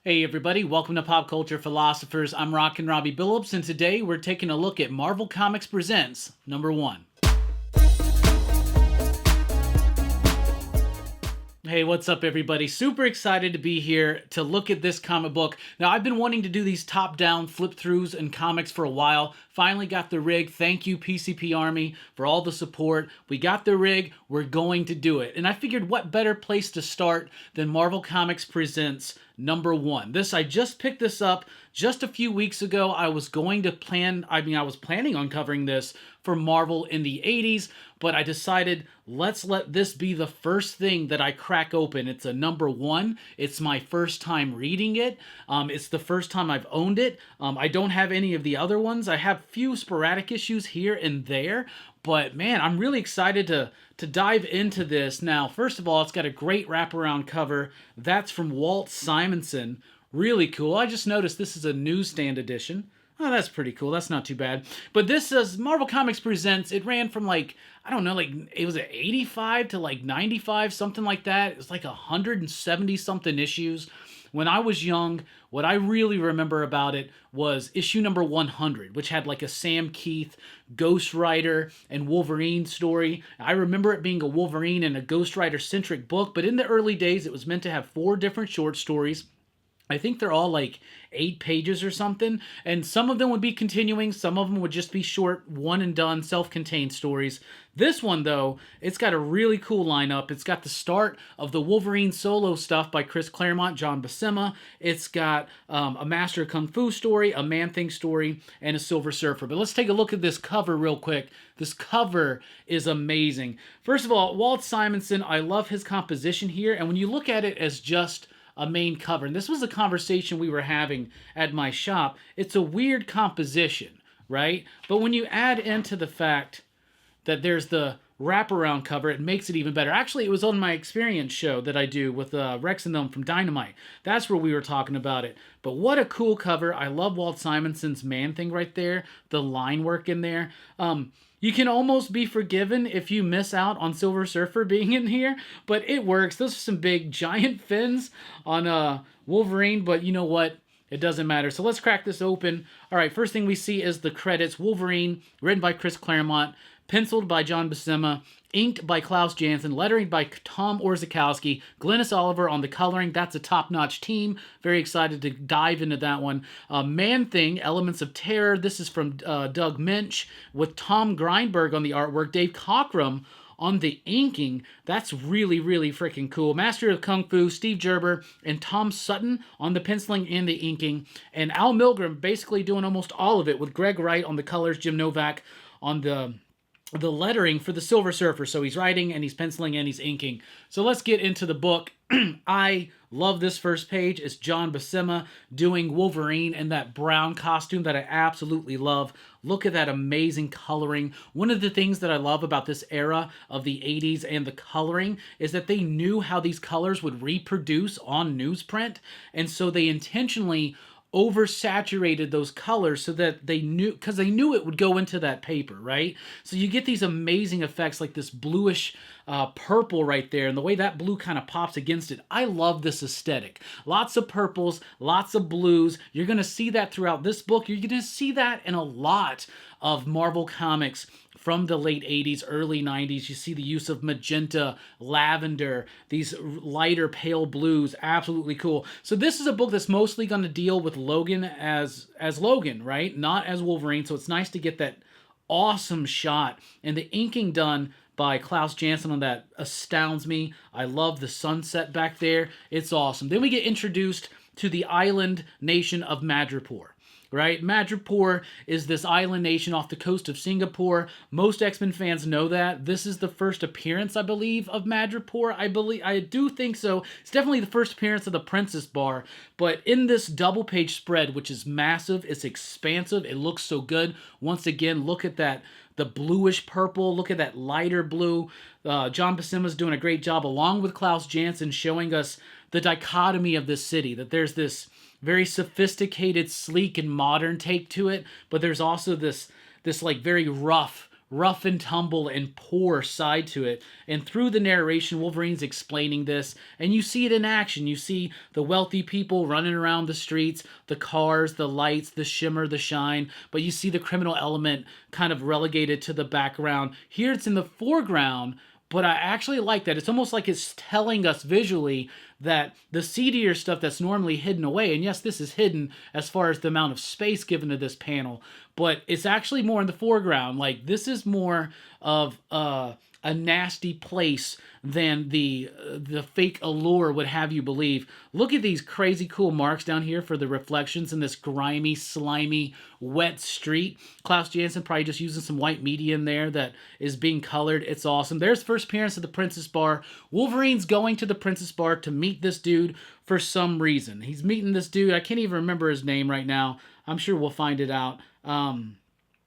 Hey everybody, welcome to Pop Culture Philosophers. I'm Rockin Robbie Billups, and today we're taking a look at Marvel Comics Presents #1. Hey, what's up everybody? Super excited to be here to look at this comic book. Now, I've been wanting to do these top-down flip-throughs in comics for a while. Finally got the rig. Thank you, PCP Army, for all the support. We got the rig. We're going to do it. And I figured what better place to start than Marvel Comics Presents #1. I just picked this up just a few weeks ago. I was planning on covering this for Marvel in the 80s, but I decided let's let this be the first thing that I crack open. It's a #1. It's my first time reading it. It's the first time I've owned it. I don't have any of the other ones. I have few sporadic issues here and there, but man, I'm really excited to dive into this. Now, first of all, it's got a great wraparound cover. That's from Walt Simonson. Really cool. I just noticed this is a newsstand edition. Oh, that's pretty cool. That's not too bad. But this is Marvel Comics Presents. It ran from it was 85 to 95, something like that. It was 170 something issues. When I was young, what I really remember about it was issue number 100, which had a Sam Keith, Ghost Rider, and Wolverine story. I remember it being a Wolverine and a Ghost Rider centric book, but in the early days, it was meant to have 4 different short stories. I think they're all 8 pages or something, and some of them would be continuing, some of them would just be short, one and done, self-contained stories. This one, though, it's got a really cool lineup. It's got the start of the Wolverine solo stuff by Claremont, John Buscema. It's got a Master of Kung Fu story, a Man-Thing story, and a Silver Surfer. But let's take a look at this cover real quick. This cover is amazing. First of all, Walt Simonson, I love his composition here, and when you look at it as just a main cover, and this was a conversation we were having at my shop, it's a weird composition, right? But when you add into the fact that there's the wraparound cover, it makes it even better. Actually, it was on my experience show that I do with Rex and them from Dynamite. That's where we were talking about it. But what a cool cover. I love Walt Simonson's Man-Thing right there, the line work in there. You can almost be forgiven if you miss out on Silver Surfer being in here, but it works. Those are some big giant fins on Wolverine, but you know what? It doesn't matter. So let's crack this open. All right, first thing we see is the credits. Wolverine, written by Claremont, penciled by John Buscema, inked by Klaus Janson, lettering by Tom Orzechowski, Glynis Oliver on the coloring. That's a top-notch team. Very excited to dive into that one. Man-Thing, Elements of Terror. This is from Doug Moench with Tom Grindberg on the artwork, Dave Cockrum on the inking. That's really, really freaking cool. Master of Kung Fu, Steve Gerber, and Tom Sutton on the penciling and the inking. And Al Milgrom basically doing almost all of it with Greg Wright on the colors, Jim Novak on the lettering for the Silver Surfer. So he's writing and he's penciling and he's inking. So let's get into the book. I love this first page. It's John Buscema doing Wolverine in that brown costume that I absolutely love. Look at that amazing coloring. One of the things that I love about this era of the 80s and the coloring is that they knew how these colors would reproduce on newsprint. And so they intentionally oversaturated those colors so that they knew, because they knew it would go into that paper, right? So you get these amazing effects like this bluish purple right there, and the way that blue kind of pops against it. I love this aesthetic. Lots of purples, lots of blues. You're going to see that throughout this book. You're going to see that in a lot of Marvel comics from the late 80s, early 90s. You see the use of magenta, lavender, these lighter pale blues. Absolutely cool. So this is a book that's mostly going to deal with Logan as Logan, right? Not as Wolverine. So it's nice to get that awesome shot. And the inking done by Klaus Janson on that astounds me. I love the sunset back there. It's awesome. Then we get introduced to the island nation of Madripoor. Right? Madripoor is this island nation off the coast of Singapore. Most X-Men fans know that. This is the first appearance, I believe, of Madripoor. I do think so. It's definitely the first appearance of the Princess Bar. But in this double-page spread, which is massive, it's expansive, it looks so good. Once again, look at that, the bluish purple. Look at that lighter blue. John Buscema's doing a great job, along with Klaus Janson, showing us the dichotomy of this city, that there's this very sophisticated, sleek, and modern take to it, but there's also this very rough, rough and tumble and poor side to it. And through the narration, Wolverine's explaining this, and you see it in action. You see the wealthy people running around the streets, the cars, the lights, the shimmer, the shine, but you see the criminal element kind of relegated to the background. Here it's in the foreground, but I actually like that. It's almost like it's telling us visually that the seedier stuff that's normally hidden away, and yes, this is hidden as far as the amount of space given to this panel, but it's actually more in the foreground. Like, this is more of a nasty place than the fake allure would have you believe. Look at these crazy cool marks down here for the reflections in this grimy, slimy, wet street. Klaus Janson probably just using some white media in there that is being colored. It's awesome. There's first appearance at the Princess Bar. Wolverine's going to the Princess Bar to meet this dude for some reason. He's meeting this dude. I can't even remember his name right now. I'm sure we'll find it out.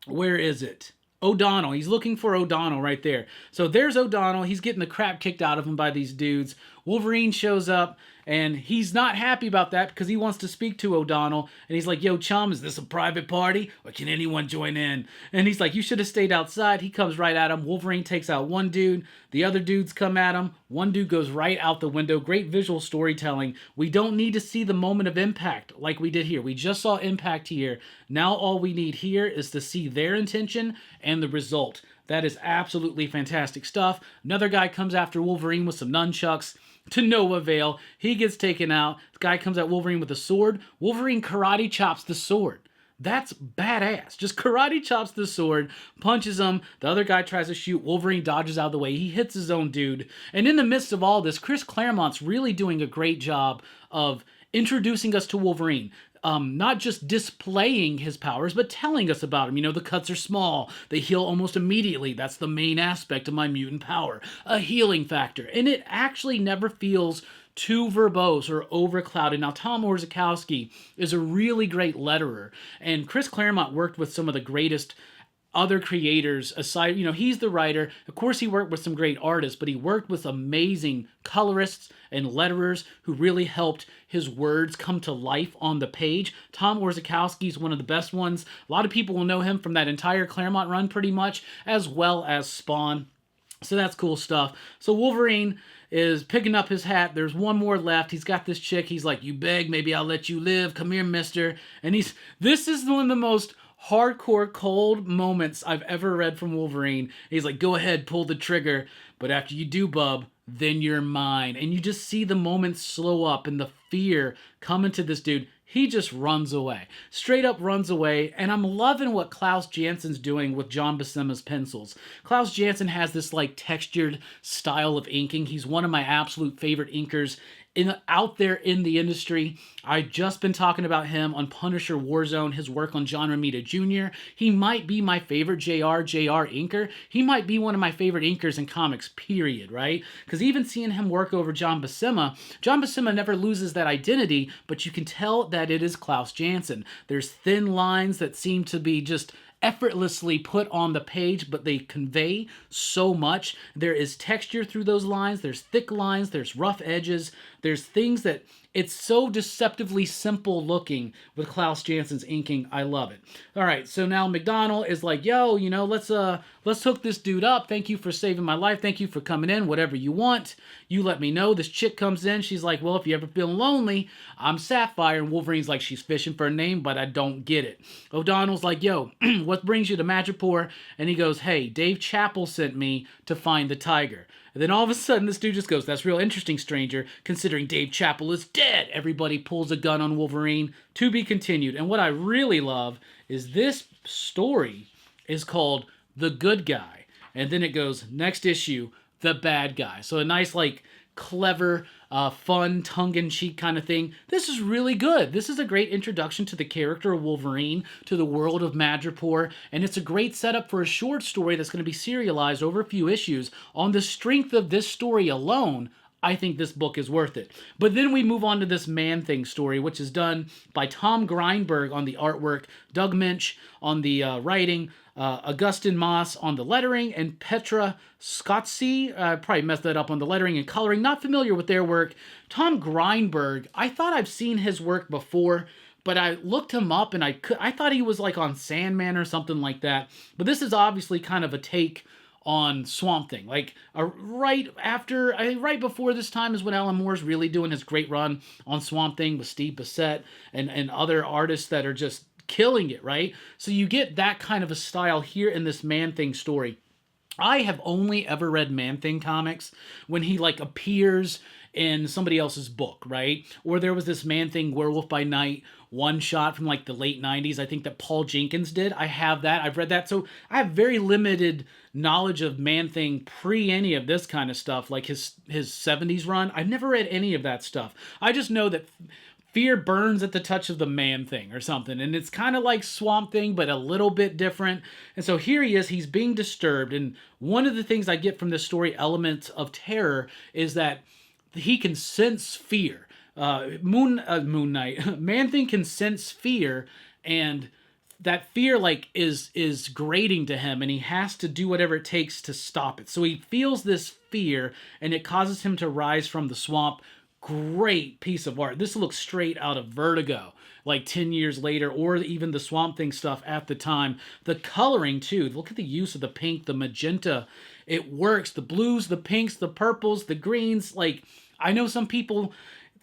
Where is it? O'Donnell. He's looking for O'Donnell right there. So there's O'Donnell. He's getting the crap kicked out of him by these dudes. Wolverine shows up, and he's not happy about that because he wants to speak to O'Donnell. And he's like, yo, chum, is this a private party? Or can anyone join in? And he's like, you should have stayed outside. He comes right at him. Wolverine takes out one dude. The other dudes come at him. One dude goes right out the window. Great visual storytelling. We don't need to see the moment of impact like we did here. We just saw impact here. Now all we need here is to see their intention and the result. That is absolutely fantastic stuff. Another guy comes after Wolverine with some nunchucks. To no avail. He gets taken out. The guy comes at Wolverine with a sword. Wolverine karate chops the sword. That's badass. Just karate chops the sword, punches him. The other guy tries to shoot. Wolverine dodges out of the way. He hits his own dude. And in the midst of all this, Chris Claremont's really doing a great job of introducing us to Wolverine. Not just displaying his powers, but telling us about him. You know, the cuts are small. They heal almost immediately. That's the main aspect of my mutant power. A healing factor. And it actually never feels too verbose or overclouded. Now, Tom Orzechowski is a really great letterer. And Chris Claremont worked with some of the greatest other creators aside. You know, he's the writer. Of course, he worked with some great artists, but he worked with amazing colorists and letterers who really helped his words come to life on the page. Tom Orzechowski is one of the best ones. A lot of people will know him from that entire Claremont run pretty much, as well as Spawn. So that's cool stuff. So Wolverine is picking up his hat. There's one more left. He's got this chick. He's like, you beg, maybe I'll let you live. Come here, mister. And this is one of the most hardcore, cold moments I've ever read from Wolverine. He's like, go ahead, pull the trigger. But after you do, bub, then you're mine. And you just see the moment slow up and the fear come into this dude. He just runs away. Straight up runs away. And I'm loving what Klaus Janson's doing with John Buscema's pencils. Klaus Janson has this like textured style of inking. He's one of my absolute favorite inkers out there in the industry. I've just been talking about him on Punisher Warzone, his work on John Romita Jr. He might be my favorite JR inker. He might be one of my favorite inkers in comics, period, right? Because even seeing him work over John Buscema never loses that identity, but you can tell that it is Klaus Janson. There's thin lines that seem to be just effortlessly put on the page, but they convey so much. There is texture through those lines. There's thick lines. There's rough edges. There's things that it's so deceptively simple looking with Klaus Janson's inking. I love it. All right, so now McDonald is like, yo, you know, let's hook this dude up. Thank you for saving my life. Thank you for coming in. Whatever you want, you let me know. This chick comes in. She's like, well, if you ever feel lonely, I'm Sapphire. And Wolverine's like, she's fishing for a name, but I don't get it. O'Donnell's like, yo, what brings you to Madripoor? And he goes, hey, Dave Chappell sent me to find the tiger. And then all of a sudden, this dude just goes, that's real interesting, stranger, considering Dave Chappell is dead. Everybody pulls a gun on Wolverine. To be continued. And what I really love is this story is called The Good Guy. And then it goes, next issue, The Bad Guy. So a nice, like, clever, fun, tongue-in-cheek kind of thing. This is really good. This is a great introduction to the character of Wolverine, to the world of Madripoor, and it's a great setup for a short story that's going to be serialized over a few issues. On the strength of this story alone, I think this book is worth it. But then we move on to this Man-Thing story, which is done by Tom Grindberg on the artwork, Doug Moench on the writing, Augustin Moss on the lettering, and Petra Skotze, probably messed that up on the lettering and coloring. Not familiar with their work. Tom Grindberg, I thought I've seen his work before, but I looked him up and I thought he was like on Sandman or something like that. But this is obviously kind of a take on Swamp Thing. Like right before this time is when Alan Moore's really doing his great run on Swamp Thing with Steve Bissette and other artists that are just killing it, right? So you get that kind of a style here in this Man-Thing story. I have only ever read Man-Thing comics when he like appears in somebody else's book, right? Or there was this Man-Thing Werewolf by Night one shot from like the late 90s, I think that Paul Jenkins did. I have that. I've read that. So I have very limited knowledge of Man-Thing pre any of this kind of stuff, like his 70s run. I've never read any of that stuff. I just know that fear burns at the touch of the Man-Thing or something. And it's kind of like Swamp Thing, but a little bit different. And so here he is, he's being disturbed. And one of the things I get from this story, Elements of Terror, is that he can sense fear. Moon Knight, Man-Thing can sense fear, and that fear like is grating to him, and he has to do whatever it takes to stop it. So he feels this fear, and it causes him to rise from the swamp. Great piece of art. This looks straight out of Vertigo, like 10 years later, or even the Swamp Thing stuff at the time. The coloring too, look at the use of the pink, the magenta. It works. The blues, the pinks, the purples, the greens. Like, I know some people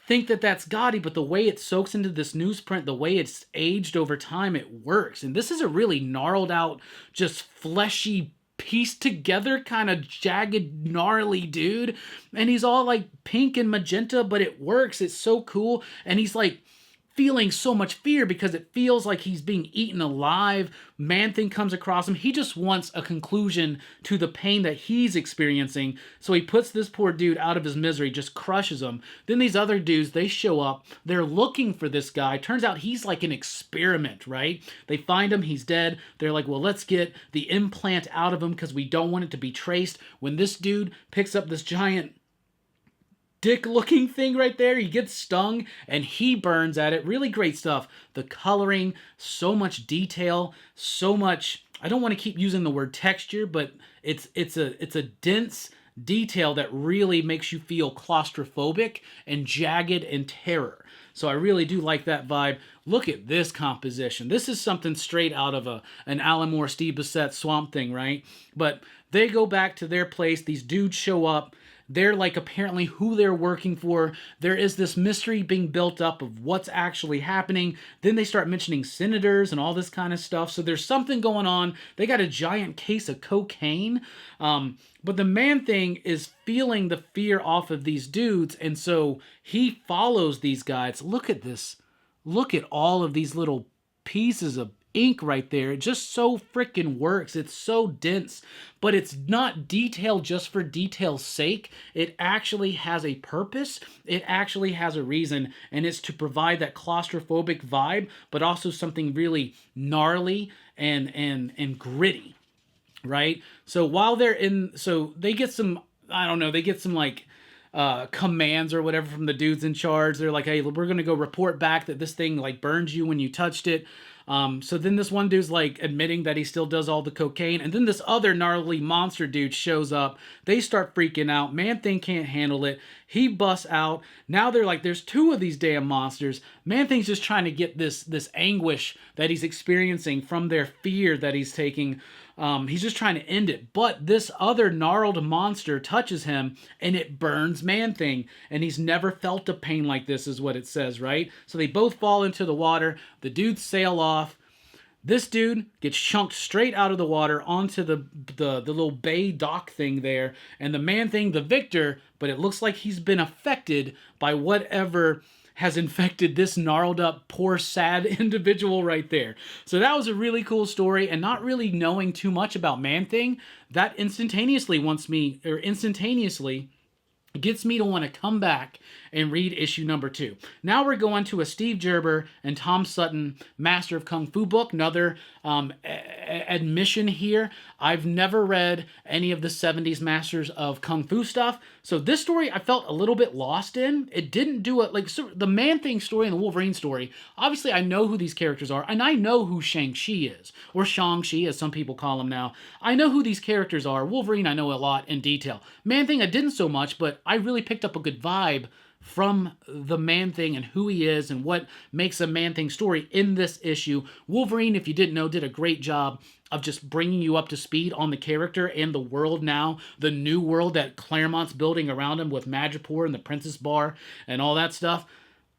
think that that's gaudy, but the way it soaks into this newsprint, the way it's aged over time, it works. And this is a really gnarled out, just fleshy, pieced together kind of jagged, gnarly dude. And he's all like pink and magenta, but it works. It's so cool. And he's like feeling so much fear because it feels like he's being eaten alive. Man-Thing comes across him. He just wants a conclusion to the pain that he's experiencing. So he puts this poor dude out of his misery, just crushes him. Then these other dudes, they show up. They're looking for this guy. Turns out he's like an experiment, right? They find him. He's dead. They're like, well, let's get the implant out of him because we don't want it to be traced. When this dude picks up this giant dick-looking thing right there, he gets stung and he burns at it. Really great stuff. The coloring, so much detail, so much, I don't want to keep using the word texture, but it's a dense detail that really makes you feel claustrophobic and jagged and terror. So I really do like that vibe. Look at this composition. This is something straight out of an Alan Moore, Steve Bissette Swamp Thing, right? But they go back to their place. These dudes show up. They're like apparently who they're working for. There is this mystery being built up of what's actually happening. Then they start mentioning senators and all this kind of stuff. So there's something going on. They got a giant case of cocaine. But the Man-Thing is feeling the fear off of these dudes. And so he follows these guys. Look at this. Look at all of these little pieces of ink right there. It just so freaking works. It's so dense, but it's not detail just for detail's sake. It actually has a purpose. It actually has a reason, and it's to provide that claustrophobic vibe, but also something really gnarly and gritty, right? So while they're in, so they get some, I don't know, they get some like commands or whatever from the dudes in charge. They're like, hey, we're gonna go report back that this thing like burned you when you touched it. So then this one dude's like admitting that he still does all the cocaine, and then this other gnarly monster dude shows up. They start freaking out. Man-Thing can't handle it. He busts out. Now they're like, there's two of these damn monsters. Man-Thing's just trying to get this anguish that he's experiencing from their fear that he's taking. He's just trying to end it. But this other gnarled monster touches him, and it burns Man-Thing. And he's never felt a pain like this, is what it says, right? So they both fall into the water. The dudes sail off. This dude gets chunked straight out of the water onto the little bay dock thing there. And the Man-Thing, the victor, but it looks like he's been affected by whatever has infected this gnarled up, poor, sad individual right there. So that was a really cool story, and not really knowing too much about Man-Thing, that instantaneously gets me to want to come back and read issue number 2. Now we're going to a Steve Gerber and Tom Sutton Master of Kung Fu book. Another admission here. I've never read any of the 70s Masters of Kung Fu stuff. So this story I felt a little bit lost in. It didn't do it like so the Man-Thing story and the Wolverine story. Obviously I know who these characters are, and I know who Shang-Chi is, or Shang-Chi as some people call him now. I know who these characters are. Wolverine I know a lot in detail. Man-Thing I didn't so much, but I really picked up a good vibe from the Man-Thing and who he is and what makes a Man-Thing story in this issue. Wolverine, if you didn't know, did a great job of just bringing you up to speed on the character and the world now, the new world that Claremont's building around him with Madripoor and the Princess Bar and all that stuff.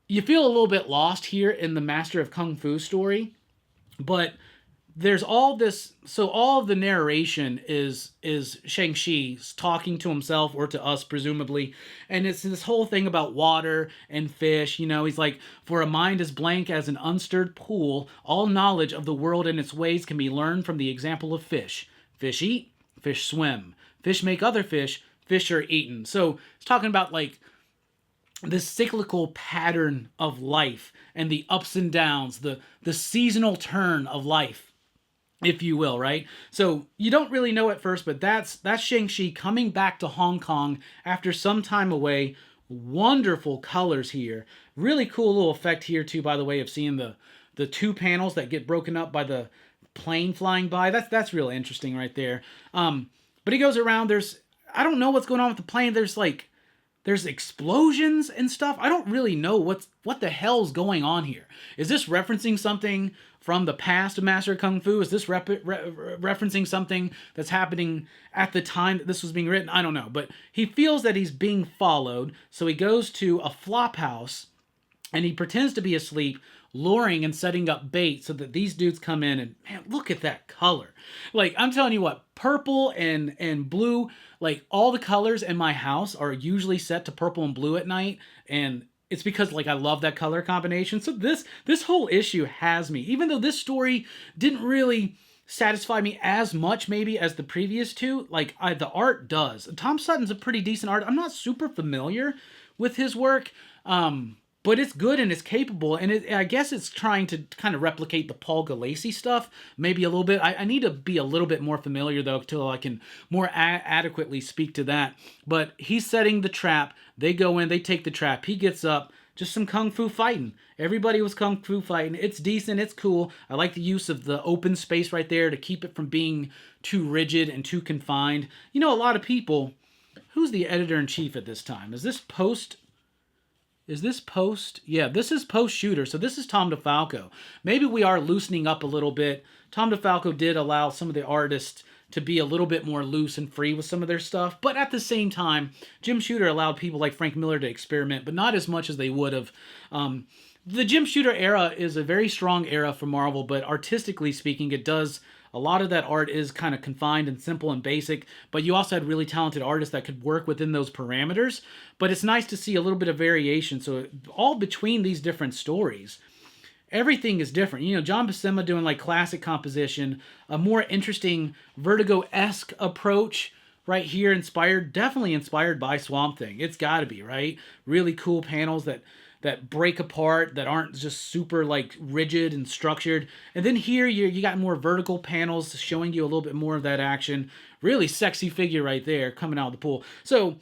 You feel a little bit lost here in the Master of Kung Fu story, but there's all this, so all of the narration is Shang-Chi talking to himself or to us presumably, and it's this whole thing about water and fish. You know, he's like, for a mind as blank as an unstirred pool, all knowledge of the world and its ways can be learned from the example of fish. Fish eat, fish swim. Fish make other fish, fish are eaten. So it's talking about like this cyclical pattern of life and the ups and downs, the seasonal turn of life, if you will, right? So you don't really know at first, but that's Shang-Chi coming back to Hong Kong after some time away. Wonderful colors here. Really cool little effect here too, by the way, of seeing the two panels that get broken up by the plane flying by. That's real interesting right there. But he goes around, I don't know what's going on with the plane. There's explosions and stuff. I don't really know what the hell's going on here. Is this referencing something from the past of Master of Kung Fu? Is this referencing something that's happening at the time that this was being written? I don't know. But he feels that he's being followed, so he goes to a flop house, and he pretends to be asleep, luring and setting up bait so that these dudes come in, and man, look at that color. Like, I'm telling you what, purple and blue, like all the colors in my house are usually set to purple and blue at night, and it's because like I love that color combination. So this whole issue has me, even though this story didn't really satisfy me as much maybe as the previous two. Like the art does. Tom Sutton's a pretty decent art. I'm not super familiar with his work, but it's good and it's capable, and I guess it's trying to kind of replicate the Paul Galassi stuff, maybe a little bit. I need to be a little bit more familiar, though, until I can more adequately speak to that. But he's setting the trap. They go in, they take the trap. He gets up, just some kung fu fighting. Everybody was kung fu fighting. It's decent, it's cool. I like the use of the open space right there to keep it from being too rigid and too confined. You know, a lot of people... Who's the editor-in-chief at this time? Is this post... Yeah, this is post-shooter, so this is Tom DeFalco. Maybe we are loosening up a little bit. Tom DeFalco did allow some of the artists to be a little bit more loose and free with some of their stuff, but at the same time, Jim Shooter allowed people like Frank Miller to experiment, but not as much as they would have. The Jim Shooter era is a very strong era for Marvel, but artistically speaking, it does... A lot of that art is kind of confined and simple and basic, but you also had really talented artists that could work within those parameters. But it's nice to see a little bit of variation. So all between these different stories, everything is different. You know, John Buscema doing like classic composition, a more interesting Vertigo-esque approach right here, definitely inspired by Swamp Thing. It's got to be, right? Really cool panels that break apart, that aren't just super like rigid and structured. And then here you got more vertical panels showing you a little bit more of that action. Really sexy figure right there coming out of the pool. So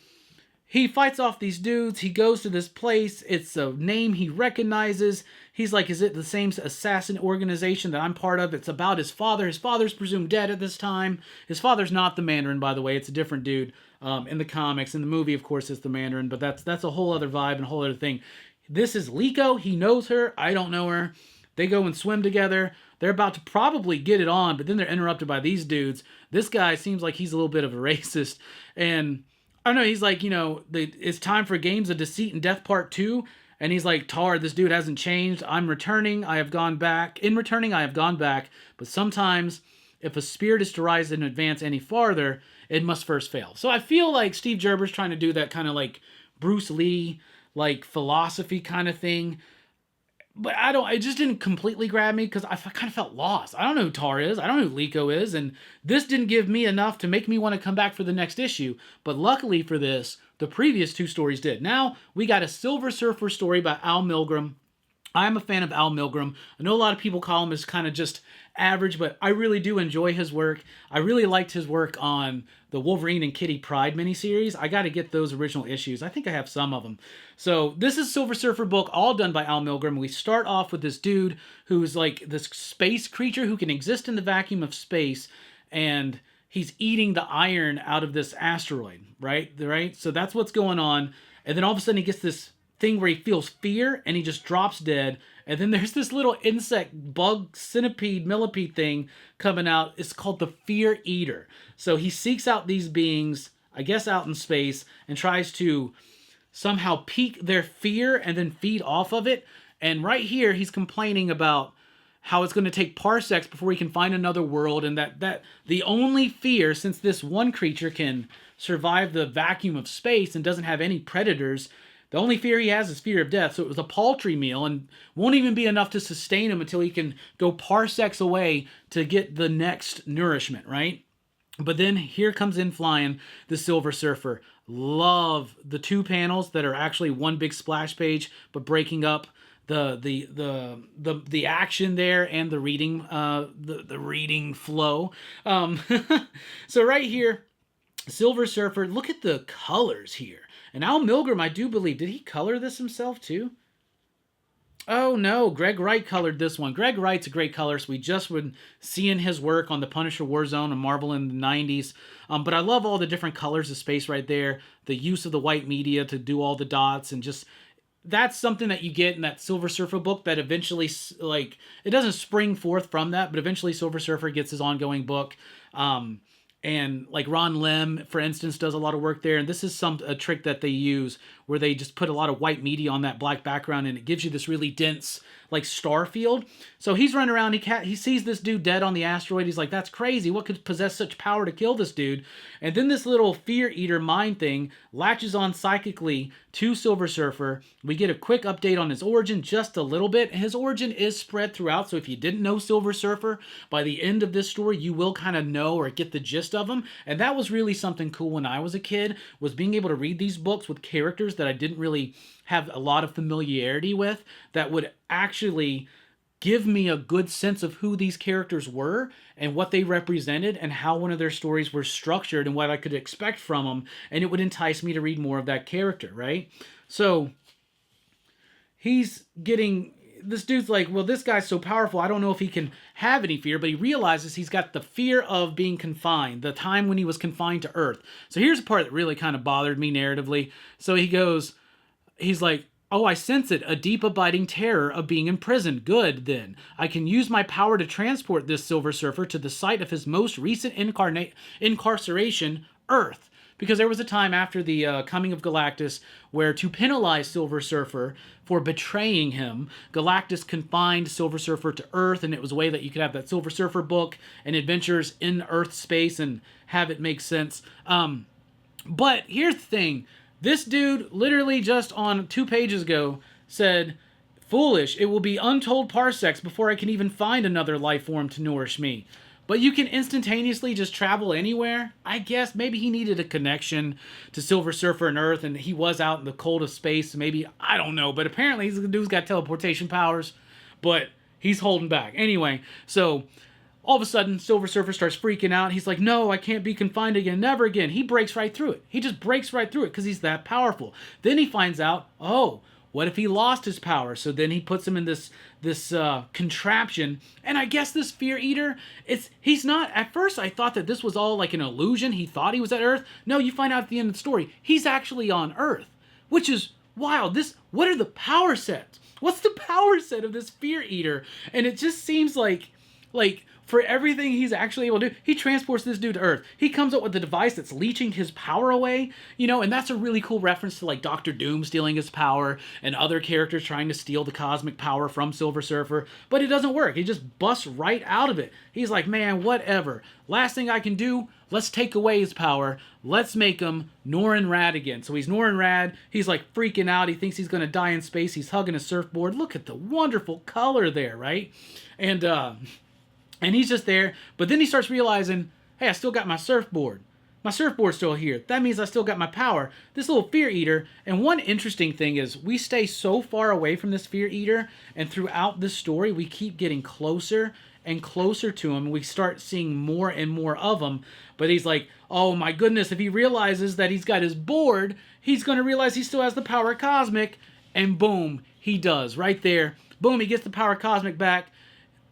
he fights off these dudes. He goes to this place. It's a name he recognizes. He's like, is it the same assassin organization that I'm part of? It's about his father. His father's presumed dead at this time. His father's not the Mandarin, by the way. It's a different dude in the comics. In the movie, of course, it's the Mandarin, but that's a whole other vibe and a whole other thing. This is Liko. He knows her. I don't know her. They go and swim together. They're about to probably get it on, but then they're interrupted by these dudes. This guy seems like he's a little bit of a racist. And I don't know, he's like, you know, it's time for Games of Deceit and Death Part 2. And he's like, Tar, this dude hasn't changed. I'm returning. I have gone back. In returning, I have gone back. But sometimes, if a spirit is to rise and advance any farther, it must first fail. So I feel like Steve Gerber's trying to do that kind of like Bruce Lee, like philosophy kind of thing. But it just didn't completely grab me because I kind of felt lost. I don't know who Tar is. I don't know who Liko is. And this didn't give me enough to make me want to come back for the next issue. But luckily for this, the previous two stories did. Now we got a Silver Surfer story by Al Milgrom. I'm a fan of Al Milgrom. I know a lot of people call him as kind of just average, but I really do enjoy his work. I really liked his work on the Wolverine and Kitty Pryde miniseries. I got to get those original issues. I think I have some of them. So this is Silver Surfer book, all done by Al Milgrom. We start off with this dude who's like this space creature who can exist in the vacuum of space, and he's eating the iron out of this asteroid, right? So that's what's going on. And then all of a sudden he gets this thing where he feels fear and he just drops dead. And then there's this little insect, bug, centipede, millipede thing coming out. It's called the Fear Eater. So he seeks out these beings, I guess out in space, and tries to somehow pique their fear and then feed off of it. And right here, he's complaining about how it's going to take parsecs before he can find another world, and that the only fear, since this one creature can survive the vacuum of space and doesn't have any predators, the only fear he has is fear of death. So it was a paltry meal and won't even be enough to sustain him until he can go parsecs away to get the next nourishment, right? But then here comes in flying the Silver Surfer. Love the 2 panels that are actually one big splash page, but breaking up the action there and the reading the reading flow. So right here, Silver Surfer. Look at the colors here. And Al Milgrom, I do believe, did he color this himself too? Oh no, Greg Wright colored this one. Greg Wright's a great colorist. We just been seeing his work on the Punisher Warzone and Marvel in the 90s. But I love all the different colors of space right there. The use of the white media to do all the dots, and just that's something that you get in that Silver Surfer book that eventually, like, it doesn't spring forth from that, but eventually Silver Surfer gets his ongoing book. And like Ron Lim, for instance, does a lot of work there. And this is a trick that they use where they just put a lot of white media on that black background, and it gives you this really dense, like, star field. So he's running around, he sees this dude dead on the asteroid. He's like, that's crazy. What could possess such power to kill this dude? And then this little Fear Eater mind thing latches on psychically to Silver Surfer. We get a quick update on his origin, just a little bit. His origin is spread throughout, so if you didn't know Silver Surfer, by the end of this story, you will kind of know or get the gist of him. And that was really something cool when I was a kid, was being able to read these books with characters that I didn't really have a lot of familiarity with, that would actually give me a good sense of who these characters were and what they represented and how one of their stories were structured and what I could expect from them, and it would entice me to read more of that character, right? So this dude's like, well, this guy's so powerful, I don't know if he can have any fear, but he realizes he's got the fear of being confined, the time when he was confined to Earth. So here's the part that really kind of bothered me narratively. So he's like, oh, I sense it, a deep abiding terror of being imprisoned. Good, then. I can use my power to transport this Silver Surfer to the site of his most recent incarceration, Earth. Because there was a time after the coming of Galactus where, to penalize Silver Surfer for betraying him, Galactus confined Silver Surfer to Earth, and it was a way that you could have that Silver Surfer book and adventures in Earth space and have it make sense. But here's the thing. This dude literally just on 2 pages ago said, foolish, it will be untold parsecs before I can even find another life form to nourish me. But you can instantaneously just travel anywhere. I guess maybe he needed a connection to Silver Surfer and Earth, and he was out in the cold of space. Maybe, I don't know. But apparently this dude's got teleportation powers, but he's holding back. Anyway, so all of a sudden, Silver Surfer starts freaking out. He's like, no, I can't be confined again. Never again. He breaks right through it. He just breaks right through it because he's that powerful. Then he finds out, oh, what if he lost his power? So then he puts him in this contraption. And I guess this Fear Eater, he's not, at first I thought that this was all like an illusion. He thought he was at Earth. No, you find out at the end of the story, he's actually on Earth, which is wild. What are the power sets? What's the power set of this Fear Eater? And it just seems like for everything he's actually able to do, he transports this dude to Earth. He comes up with a device that's leeching his power away, and that's a really cool reference to like Doctor Doom stealing his power and other characters trying to steal the cosmic power from Silver Surfer, but it doesn't work. He just busts right out of it. He's like, man, whatever. Last thing I can do, let's take away his power. Let's make him Norrin Rad again. So he's Norrin Rad. He's like freaking out. He thinks he's going to die in space. He's hugging a surfboard. Look at the wonderful color there, right? And he's just there, but then he starts realizing, hey, I still got my surfboard. My surfboard's still here. That means I still got my power. This little Fear Eater, and one interesting thing is we stay so far away from this Fear Eater, and throughout this story, we keep getting closer and closer to him. We start seeing more and more of him, but he's like, oh my goodness, if he realizes that he's got his board, he's going to realize he still has the power cosmic, and boom, he does. Right there, boom, he gets the power cosmic back.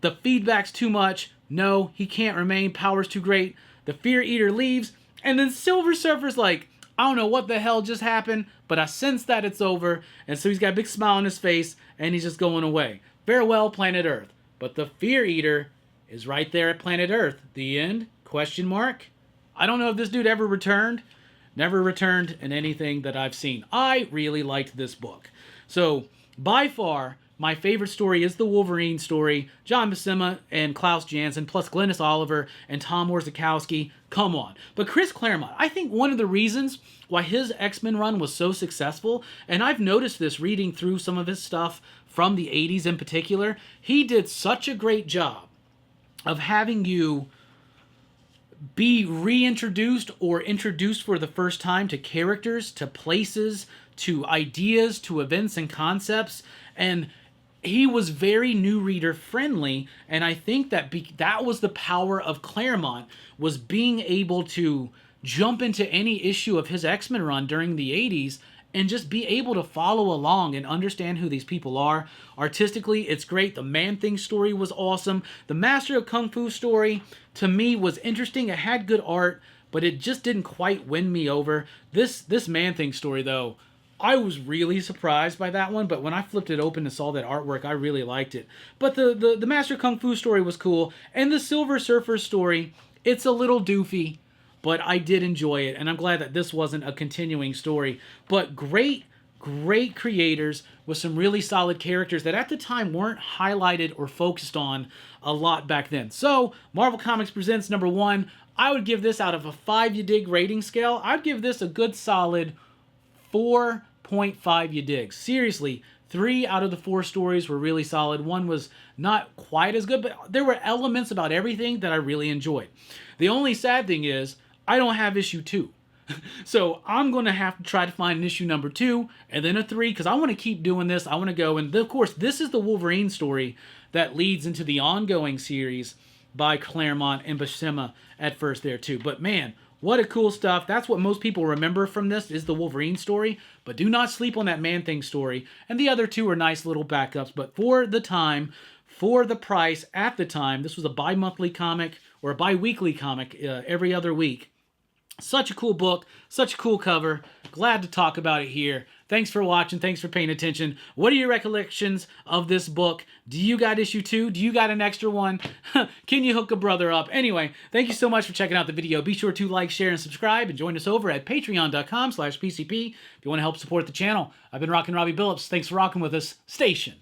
The feedback's too much. No, he can't remain. Power's too great. The Fear Eater leaves. And then Silver Surfer's like, I don't know what the hell just happened, but I sense that it's over. And so he's got a big smile on his face, and he's just going away. Farewell, planet Earth. But the Fear Eater is right there at planet Earth. The end? Question mark? I don't know if this dude ever returned. Never returned in anything that I've seen. I really liked this book. So, by far, my favorite story is the Wolverine story. John Buscema and Klaus Janson, plus Glynis Oliver and Tom Warzakowski. Come on. But Chris Claremont, I think one of the reasons why his X-Men run was so successful, and I've noticed this reading through some of his stuff from the 80s in particular, he did such a great job of having you be reintroduced or introduced for the first time to characters, to places, to ideas, to events and concepts. And he was very new reader friendly. And I think that that was the power of Claremont, was being able to jump into any issue of his X-Men run during the 80s and just be able to follow along and understand who these people are. Artistically, it's great. The Man-Thing story was awesome. The Master of Kung Fu story, to me, was interesting. It had good art, but it just didn't quite win me over. This Man-Thing story, though, I was really surprised by that one, but when I flipped it open and saw that artwork, I really liked it. But the Master of Kung Fu story was cool, and the Silver Surfer story, it's a little doofy, but I did enjoy it, and I'm glad that this wasn't a continuing story. But great creators with some really solid characters that at the time weren't highlighted or focused on a lot back then. So, Marvel Comics Presents #1. I would give this, out of a 5 you dig rating scale, I'd give this a good solid 4.5 you dig. Seriously, 3 out of the 4 stories were really solid. One was not quite as good, but there were elements about everything that I really enjoyed. The only sad thing is, I don't have issue 2. So I'm going to have to try to find an issue #2 and then a 3, because I want to keep doing this. I want to go, and of course, this is the Wolverine story that leads into the ongoing series by Claremont and Buscema at first there too. But man, what a cool stuff. That's what most people remember from this, is the Wolverine story. But do not sleep on that Man-Thing story. And the other 2 are nice little backups. But for the time, for the price at the time, this was a bi-monthly comic, or a bi-weekly comic every other week. Such a cool book, such a cool cover. Glad to talk about it here. Thanks for watching. Thanks for paying attention. What are your recollections of this book? Do you got issue 2? Do you got an extra one? Can you hook a brother up? Anyway, thank you so much for checking out the video. Be sure to like, share, and subscribe, and join us over at patreon.com/PCP if you want to help support the channel. I've been Rockin Robbie Billups. Thanks for rocking with us. Station.